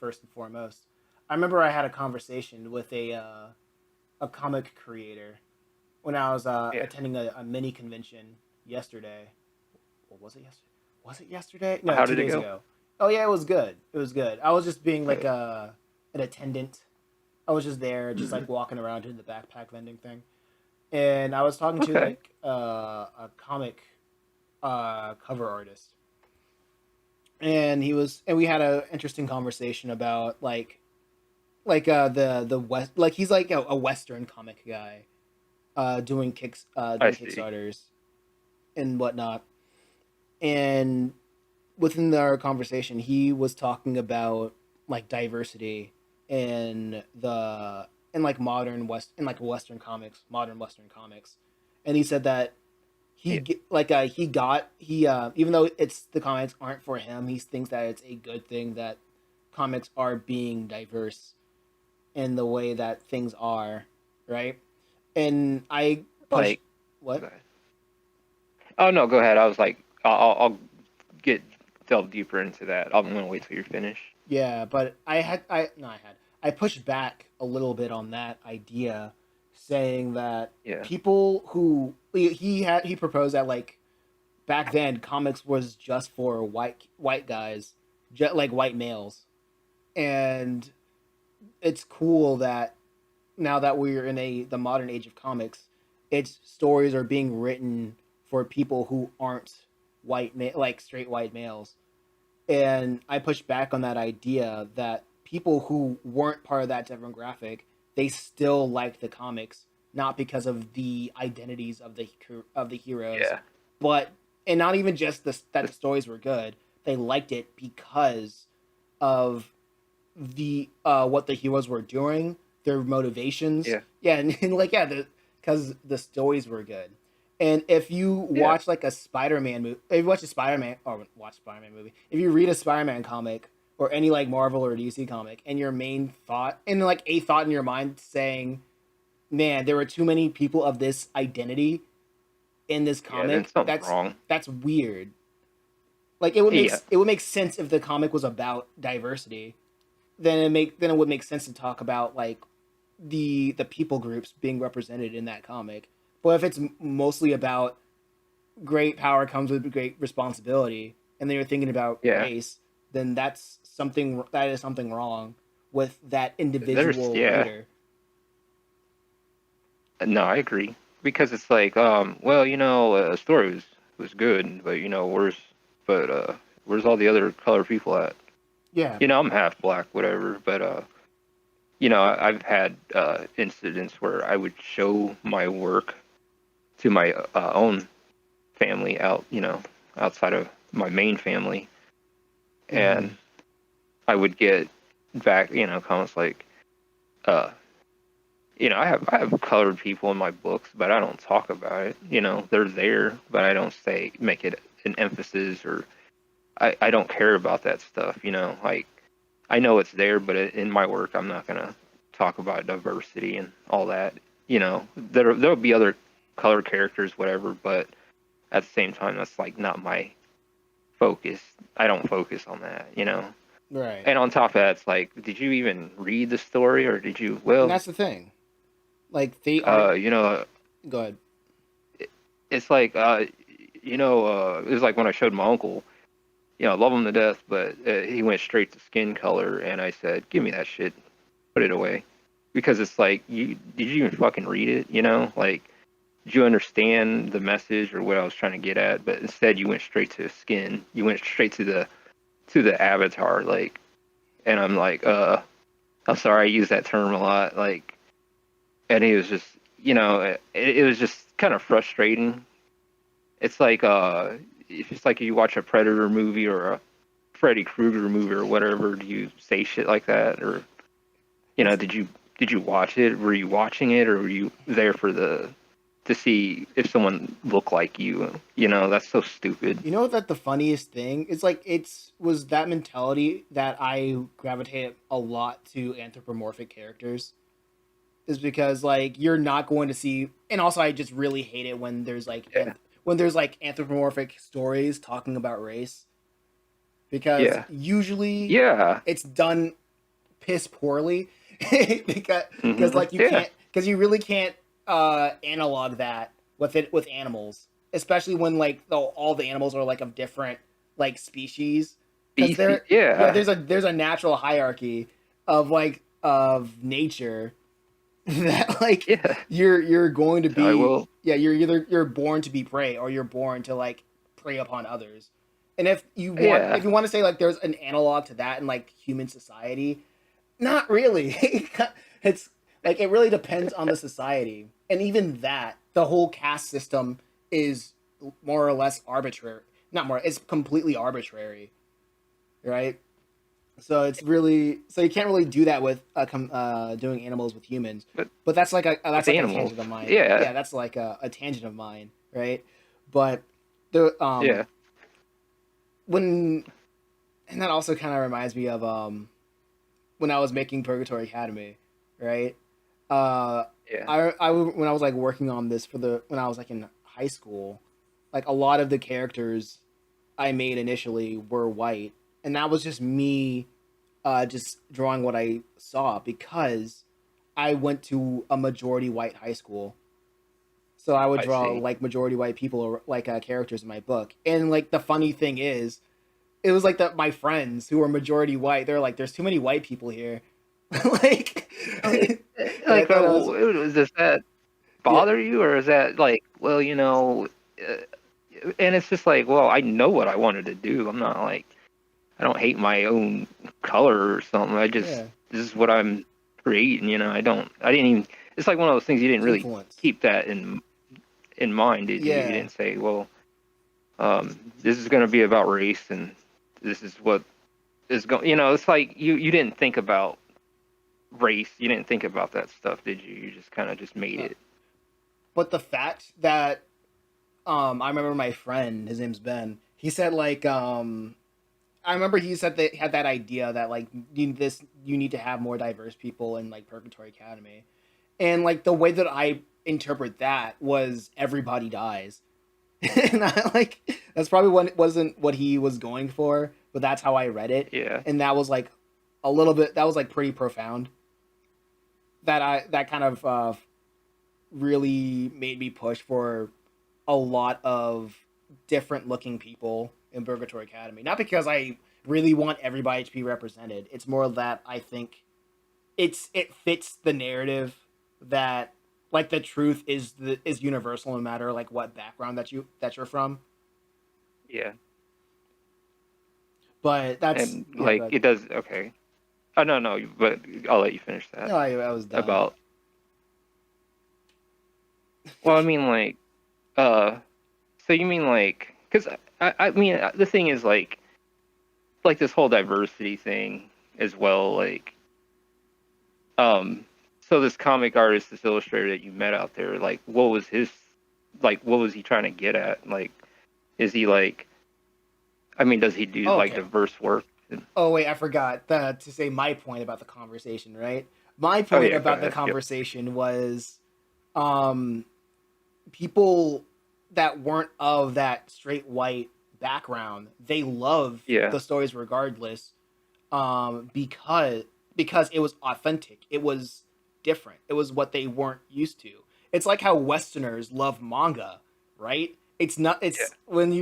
first and foremost. I remember I had a conversation with a comic creator when I was Yeah. attending a mini convention yesterday. Or was it yesterday? Was it yesterday? No, How two did it days go? ago. Oh yeah, it was good. It was good. I was just being like Okay. an attendant. I was just there, just Hmm. like walking around doing the backpack vending thing, and I was talking to Okay. like a comic cover artist, and we had a interesting conversation about the west, like he's like a western comic guy, I doing see. kickstarters and whatnot. And within our conversation he was talking about like diversity in the in like western comics, modern western comics. And he said that Yeah. he got he even though it's the comics aren't for him, he thinks that it's a good thing that comics are being diverse in the way that things are, right? And I pushed Like, what? okay. Oh no, go ahead. I was like, I'll get delve deeper into that. I'm gonna wait till you're finished. Yeah, but I pushed back a little bit on that idea, saying that Yeah. people who he proposed that like back then comics was just for white guys, just like white males, and it's cool that now that we're in the modern age of comics, its stories are being written for people who aren't like straight white males. And I pushed back on that idea that people who weren't part of that demographic, they still liked the comics, not because of the identities of the heroes, Yeah. but and not even just that the This, stories were good. They liked it because of the what the heroes were doing, their motivations. yeah. Yeah, and like because the stories were good. And if you Yeah. watch like a Spider-Man movie, if you watch a Spider-Man or watch Spider-Man movie, if you read a Spider-Man comic or any like Marvel or DC comic, and your main thought and like a thought in your mind saying, "Man, there were too many people of this identity in this Yeah. Then comic," something's wrong. that's weird. Like Yeah. it would make sense if the comic was about diversity. Then it would make sense to talk about like the people groups being represented in that comic. But if it's mostly about great power comes with great responsibility, and then you're thinking about Yeah. race, then that is something wrong with that There's individual yeah. writer. No, I agree because it's like, well, a story was good, but but where's all the other colored people at? Yeah, I'm half black, whatever, but I've had incidents where I would show my work to my own family outside of my main family, mm-hmm. and I would get back, comments like, uh, I have colored people in my books, but I don't talk about it. They're there, but I don't make it an emphasis, or I don't care about that stuff. Like I know it's there, but in my work, I'm not gonna talk about diversity and all that. There'll be other color characters, whatever, but at the same time, that's like not my focus. I don't focus on that. Right. And on top of that, it's like, did you even read the story, or did you? And Well, that's the uh, like they aren't. you know, Go ahead. it's like, it was like when I showed my uncle. I love him to death, but he went straight to skin color, and I said, "Give me that shit, put it away," because it's like, did you even fucking read it? Like, did you understand the message or what I was trying to get at? But instead, you went straight to skin. You went straight to the avatar, like, and I'm like, I'm sorry, I use that term a lot, like, and it was just, it was just kind of frustrating. It's like, it's just like you watch a Predator movie or a Freddy Krueger movie or whatever. Do you say shit like that, or It's did you watch it? Were you watching it, or were you there to see if someone looked like you? That's so stupid. You know that the funniest thing is like it's was that mentality that I gravitate a lot to anthropomorphic characters, is because like you're not going to see. And also I just really hate it when Yeah, there's like anthropomorphic stories talking about race, because yeah, usually yeah, it's done piss poorly because like you Yeah. can't because you really can't analog that with animals, especially when like all the animals are like of different like species, because BC. there yeah Yeah. there's a natural hierarchy of like of nature that like Yeah. you're going to So I be will. yeah you're born to be prey or you're born to like prey upon others. And if Yeah. you want to say like there's an analog to that in like human society, not really. It's like it really depends on the society, and even that the whole caste system is more or less arbitrary. Not more, it's completely arbitrary, right? So it's really so you can't really do that with doing animals with humans. But But with that's like a animals. tangent of mine. Yeah. Yeah, that's like a tangent of mine, right? But the Yeah. when and that also kind of reminds me of when I was making Purgatory Academy, right? Uh, Yeah. when I was like working on this for the when I was like in high school, like a lot of the characters I made initially were white, and that was just me just drawing what I saw because I went to a majority white high school. So I would I draw see. like majority white people or like characters in my book. And like the funny thing is, it was like that my friends who were majority white, they're like, "There's too many white people here." like, Oh, and I like, thought it was does that yeah, bother you, or is that like, well, uh, and it's just like, well, I know what I wanted to do. I'm not like, I don't hate my own color or something. I just, yeah, this is what I'm creating. I didn't even. It's like one of those things you didn't it's really influence. keep that in mind, did you? You Yeah, didn't say, well, this is going to be about race, and this is what is going. It's like you didn't think about race. You didn't think about that stuff, did you? You just kind of just made no. it. But the fact that I remember my friend, his name's Ben. He said like I remember he said that he had that idea that like you need to have more diverse people in like Purgatory Academy, and like the way that I interpret that was everybody dies, and I like that's probably what wasn't what he was going for, but that's how I read it, Yeah. and that was like a little bit that was like pretty profound. That kind of really made me push for a lot of different looking people in Purgatory Academy. Not because I really want everybody to be represented. It's more that I think it fits the narrative that like the truth is universal no matter like what background that you're from. Yeah. But that's And yeah, like but it does. Okay. Oh no, no. But I'll let you finish that. no, I was done. About. Well, I mean, like, uh, so you mean like, because I mean, the thing is like this whole diversity thing as well. Like, um, so this comic artist, this illustrator that you met out there, like, what was he trying to get at? Like, is he like, I mean, does he do like Okay. diverse work? Oh wait, I forgot to say my point about the conversation. Right, my Oh point yeah, go about the ahead. Yep. conversation was um people that weren't of that straight white background, they love Yeah. the stories regardless, because it was authentic, it was different, it was what they weren't used to. It's like how westerners love manga, right? It's not Yeah. it's Yeah. when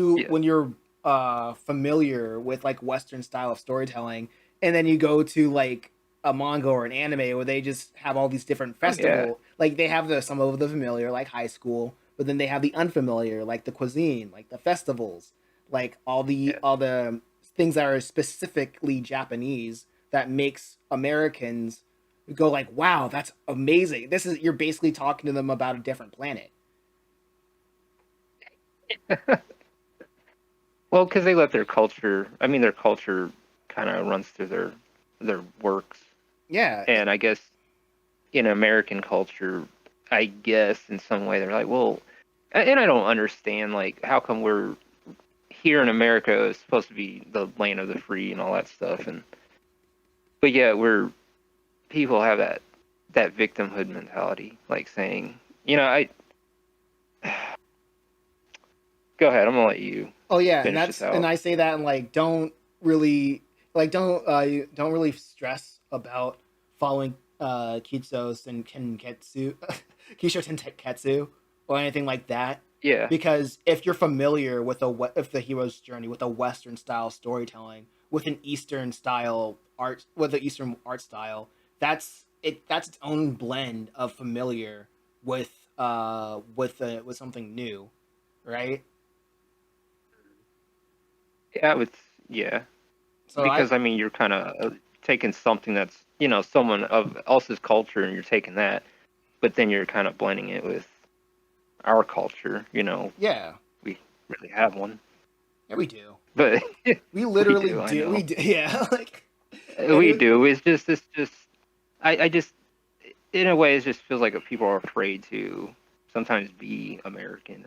you're familiar with like western style of storytelling, and then you go to like a manga or an anime where they just have all these different Oh yeah. festival, like they have the some of the familiar like high school, but then they have the unfamiliar like the cuisine, like the festivals, like Yeah. all the things that are specifically Japanese that makes Americans go like, "Wow, that's amazing." This is you're basically talking to them about a different planet. Well, because they let their culture. I mean, their culture kind of runs through their works, Yeah, and I guess in American culture, I guess in some way they're like, well, and I don't understand like how come we're here in America is supposed to be the land of the free and all that stuff, and but yeah, we're people have that victimhood mentality, like saying, I go ahead, I'm gonna let you oh yeah, finish this and out. I say that and like don't really like you don't really stress about following Kitsos and Kenketsu, Kisho Tenketsu, or anything like that. Yeah, Because if you're familiar with if the hero's journey with a Western style storytelling, with an Eastern style art, with an Eastern art style, that's it. That's its own blend of familiar with with something new, right? yeah, it's yeah. So I Because I mean, you're kind of taking something that's someone of else's culture, and you're taking that, but then you're kind of blending it with our culture. yeah We really have one, yeah we do. but We we literally do. I do. know We do. Yeah, like we it, do. It's just. I just in a way it just feels like people are afraid to sometimes be American